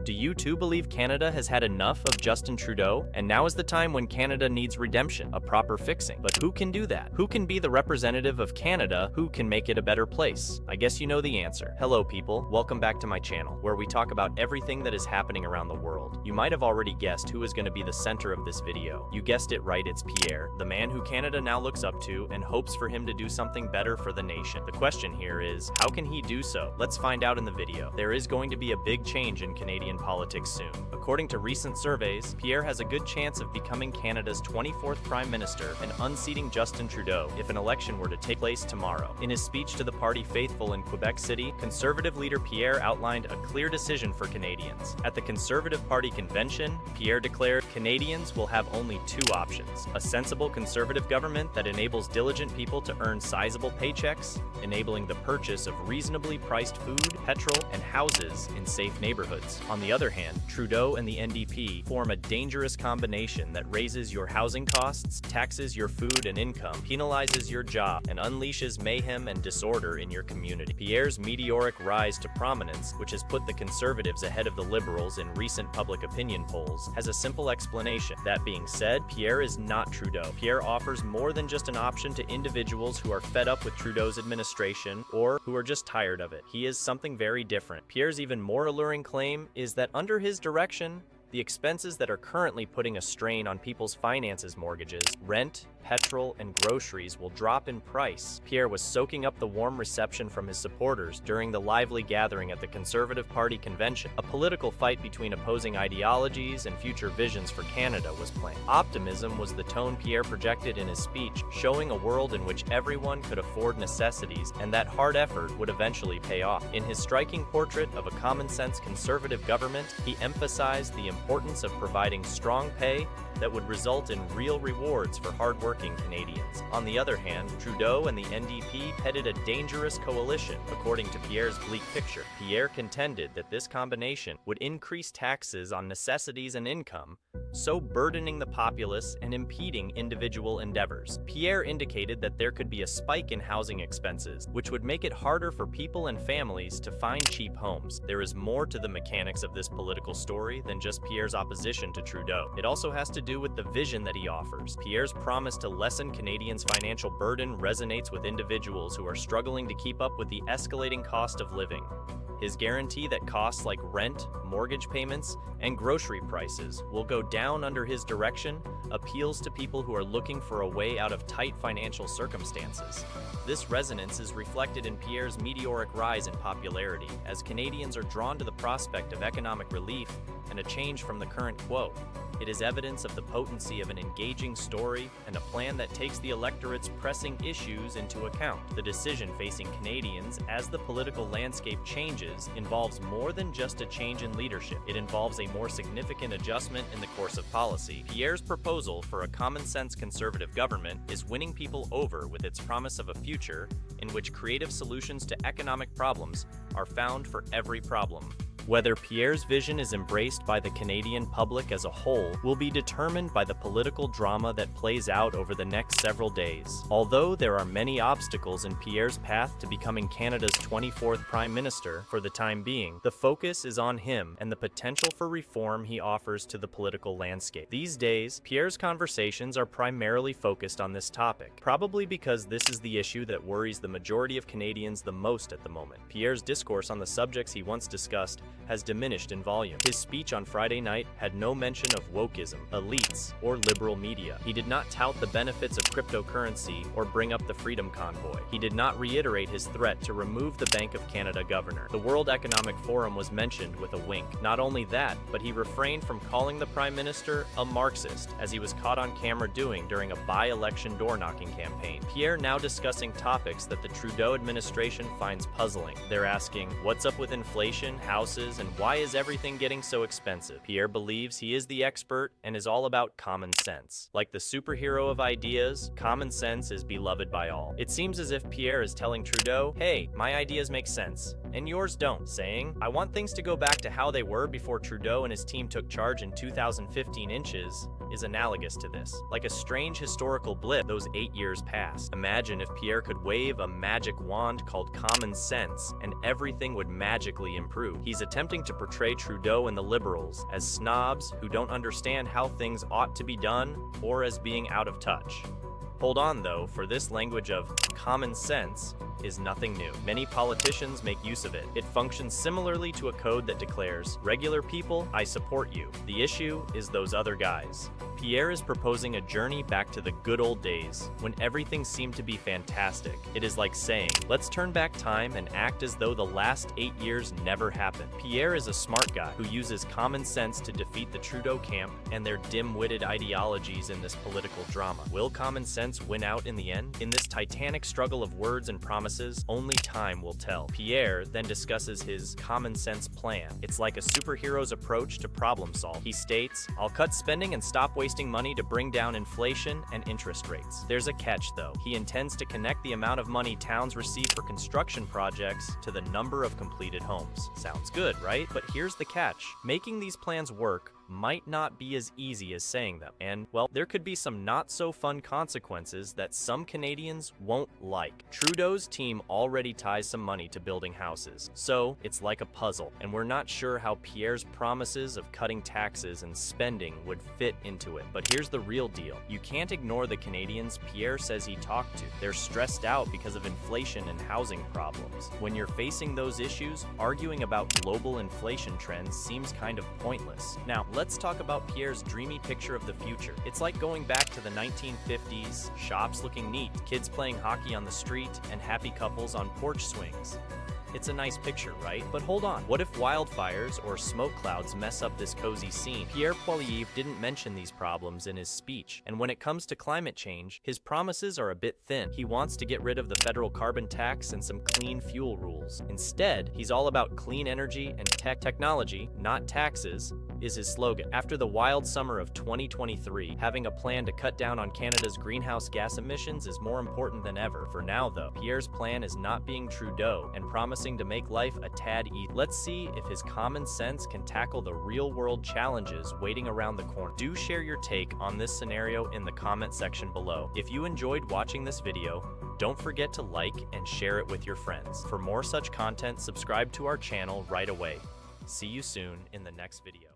Do you too believe Canada has had enough of Justin Trudeau? And now is the time when Canada needs redemption, a proper fixing. But who can do that? Who can be the representative of Canada? Who can make it a better place? I guess you know the answer. Hello people, welcome back to my channel, where we talk about everything that is happening around the world. You might have already guessed who is going to be the center of this video. You guessed it right, it's Pierre, the man who Canada now looks up to and hopes for him to do something better for the nation. The question here is, how can he do so? Let's find out in the video. There is going to be a big change in Canadian politics soon. According to recent surveys, Pierre has a good chance of becoming Canada's 24th Prime Minister and unseating Justin Trudeau if an election were to take place tomorrow. In his speech to the party faithful in Quebec City, Conservative leader Pierre outlined a clear decision for Canadians. At the Conservative Party convention, Pierre declared Canadians will have only two options: a sensible Conservative government that enables diligent people to earn sizable paychecks, enabling the purchase of reasonably priced food, petrol, and houses in safe neighborhoods. On the other hand, Trudeau and the NDP form a dangerous combination that raises your housing costs, taxes your food and income, penalizes your job, and unleashes mayhem and disorder in your community. Pierre's meteoric rise to prominence, which has put the Conservatives ahead of the Liberals in recent public opinion polls, has a simple explanation. That being said, Pierre is not Trudeau. Pierre offers more than just an option to individuals who are fed up with Trudeau's administration or who are just tired of it. He is something very different. Pierre's even more alluring claim is that under his direction, the expenses that are currently putting a strain on people's finances, mortgages, rent, petrol, and groceries will drop in price. Pierre was soaking up the warm reception from his supporters during the lively gathering at the Conservative Party convention. A political fight between opposing ideologies and future visions for Canada was planned. Optimism was the tone Pierre projected in his speech, showing a world in which everyone could afford necessities and that hard effort would eventually pay off. In his striking portrait of a common-sense Conservative government, he emphasized the importance of providing strong pay that would result in real rewards for hardworking Canadians. On the other hand, Trudeau and the NDP headed a dangerous coalition, according to Pierre's bleak picture. Pierre contended that this combination would increase taxes on necessities and income, so burdening the populace and impeding individual endeavors. Pierre indicated that there could be a spike in housing expenses, which would make it harder for people and families to find cheap homes. There is more to the mechanics of this political story than just Pierre's opposition to Trudeau. It also has to do with the vision that he offers. Pierre's promise to lessen Canadians' financial burden resonates with individuals who are struggling to keep up with the escalating cost of living. His guarantee that costs like rent, mortgage payments, and grocery prices will go down under his direction appeals to people who are looking for a way out of tight financial circumstances. This resonance is reflected in Pierre's meteoric rise in popularity, as Canadians are drawn to the prospect of economic relief and a change from the current quo. It is evidence of the potency of an engaging story and a plan that takes the electorate's pressing issues into account. The decision facing Canadians as the political landscape changes involves more than just a change in leadership. It involves a more significant adjustment in the course of policy. Pierre's proposal for a common-sense Conservative government is winning people over with its promise of a future in which creative solutions to economic problems are found for every problem. Whether Pierre's vision is embraced by the Canadian public as a whole will be determined by the political drama that plays out over the next several days. Although there are many obstacles in Pierre's path to becoming Canada's 24th Prime Minister for the time being, the focus is on him and the potential for reform he offers to the political landscape. These days, Pierre's conversations are primarily focused on this topic, probably because this is the issue that worries the majority of Canadians the most at the moment. Pierre's discourse on the subjects he once discussed has diminished in volume. His speech on Friday night had no mention of wokeism, elites, or liberal media. He did not tout the benefits of cryptocurrency or bring up the Freedom Convoy. He did not reiterate his threat to remove the Bank of Canada governor. The World Economic Forum was mentioned with a wink. Not only that, but he refrained from calling the Prime Minister a Marxist, as he was caught on camera doing during a by-election door-knocking campaign. Pierre now discussing topics that the Trudeau administration finds puzzling. They're asking, what's up with inflation, houses, and why is everything getting so expensive? Pierre believes he is the expert and is all about common sense. Like the superhero of ideas, common sense is beloved by all. It seems as if Pierre is telling Trudeau, hey, my ideas make sense, and yours don't, saying, I want things to go back to how they were before Trudeau and his team took charge in 2015 inches, is analogous to this. Like a strange historical blip, those 8 years passed. Imagine if Pierre could wave a magic wand called common sense and everything would magically improve. He's attempting to portray Trudeau and the Liberals as snobs who don't understand how things ought to be done or as being out of touch. Hold on though, for this language of common sense is nothing new. Many politicians make use of it. It functions similarly to a code that declares, regular people, I support you. The issue is those other guys. Pierre is proposing a journey back to the good old days, when everything seemed to be fantastic. It is like saying, let's turn back time and act as though the last 8 years never happened. Pierre is a smart guy who uses common sense to defeat the Trudeau camp and their dim-witted ideologies in this political drama. Will common sense win out in the end? In this titanic struggle of words and promises, only time will tell. Pierre then discusses his common sense plan. It's like a superhero's approach to problem solving. He states, I'll cut spending and stop wasting money to bring down inflation and interest rates. There's a catch though. He intends to connect the amount of money towns receive for construction projects to the number of completed homes. Sounds good, right? But here's the catch. Making these plans work might not be as easy as saying them. And, well, there could be some not-so-fun consequences that some Canadians won't like. Trudeau's team already ties some money to building houses, so it's like a puzzle, and we're not sure how Pierre's promises of cutting taxes and spending would fit into it. But here's the real deal. You can't ignore the Canadians Pierre says he talked to. They're stressed out because of inflation and housing problems. When you're facing those issues, arguing about global inflation trends seems kind of pointless. Now, let's talk about Pierre's dreamy picture of the future. It's like going back to the 1950s, shops looking neat, kids playing hockey on the street, and happy couples on porch swings. It's a nice picture, right? But hold on, what if wildfires or smoke clouds mess up this cozy scene? Pierre Poilievre didn't mention these problems in his speech, and when it comes to climate change, his promises are a bit thin. He wants to get rid of the federal carbon tax and some clean fuel rules. Instead, he's all about clean energy and technology, not taxes, is his slogan. After the wild summer of 2023, having a plan to cut down on Canada's greenhouse gas emissions is more important than ever. For now though, Pierre's plan is not being Trudeau and promising to make life a tad easier. Let's see if his common sense can tackle the real-world challenges waiting around the corner. Do share your take on this scenario in the comment section below. If you enjoyed watching this video, don't forget to like and share it with your friends. For more such content, subscribe to our channel right away. See you soon in the next video.